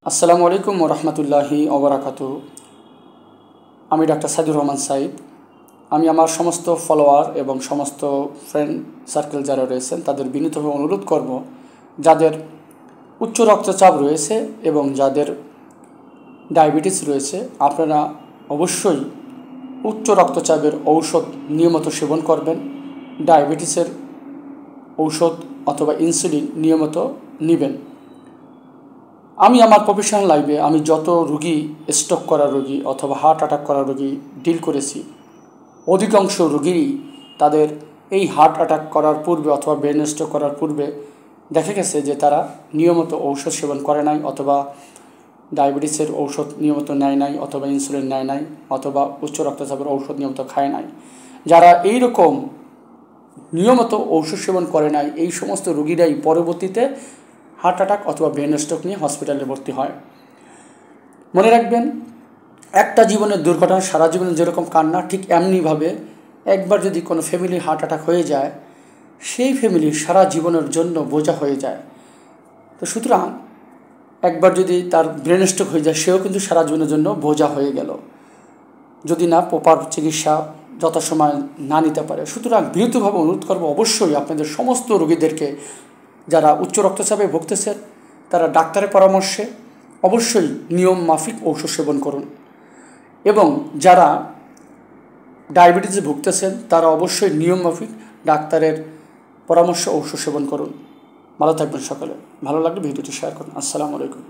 আসসালামু আলাইকুম ওরহমতুল্লাহি ওবরাকাতু। আমি ডাক্তার সাইদুর রহমান সাইদ। আমি আমার সমস্ত ফলোয়ার এবং সমস্ত ফ্রেন্ড সার্কেল যারা রয়েছেন তাদের বিনীতভাবে অনুরোধ করব, যাদের উচ্চ রক্তচাপ রয়েছে এবং যাদের ডায়াবেটিস রয়েছে, আপনারা অবশ্যই উচ্চ রক্তচাপের ঔষধ নিয়মিত সেবন করবেন। ডায়াবেটিসের ঔষধ অথবা ইনসুলিন নিয়মিত নেবেন। আমি আমার প্রফেশনাল লাইফে আমি যত রোগী, স্ট্রোক করা রোগী অথবা হার্ট অ্যাটাক করা রোগী ডিল করেছি, অধিকাংশ রোগীরই তাদের এই হার্ট অ্যাটাক করার পূর্বে অথবা ব্রেন স্ট্রোক করার পূর্বে দেখা গেছে যে তারা নিয়মিত ঔষধ সেবন করে নাই, অথবা ডায়াবেটিসের ঔষধ নিয়মিত নেয় নাই, অথবা ইনসুলিন নেয় নাই, অথবা উচ্চ রক্তচাপের ঔষধ নিয়মিত খায় নাই। যারা এই রকম নিয়মিত ঔষধ সেবন করে নাই, এই সমস্ত রোগীরাই পরবর্তীতে হার্ট অ্যাটাক অথবা ব্রেন স্ট্রোক নিয়ে হসপিটালে ভর্তি হয়। মনে রাখবেন, একটা জীবনের দুর্ঘটনা সারা জীবনে যেরকম কান্না, ঠিক এমনিভাবে একবার যদি কোনো ফ্যামিলি হার্ট অ্যাটাক হয়ে যায়, সেই ফ্যামিলি সারা জীবনের জন্য বোঝা হয়ে যায়। তো সুতরাং একবার যদি তার ব্রেন স্ট্রোক হয়ে যায়, সেও কিন্তু সারা জীবনের জন্য বোঝা হয়ে গেল, যদি না প্রপার চিকিৎসা যথাসময় না নিতে পারে। সুতরাং বিনীতভাবে অনুরোধ করবো, অবশ্যই আপনাদের সমস্ত রোগীদেরকে, যারা উচ্চ রক্তচাপে ভুগতেছেন, তারা ডাক্তারের পরামর্শে অবশ্যই নিয়ম মাফিক ঔষধ সেবন করুন, এবং যারা ডায়াবেটিসে ভুগতেছেন তারা অবশ্যই নিয়ম মাফিক ডাক্তারের পরামর্শ ঔষধ সেবন করুন। ভালো থাকবেন সকলে। ভালো লাগলে ভিডিওটি শেয়ার করুন। আসসালামু আলাইকুম।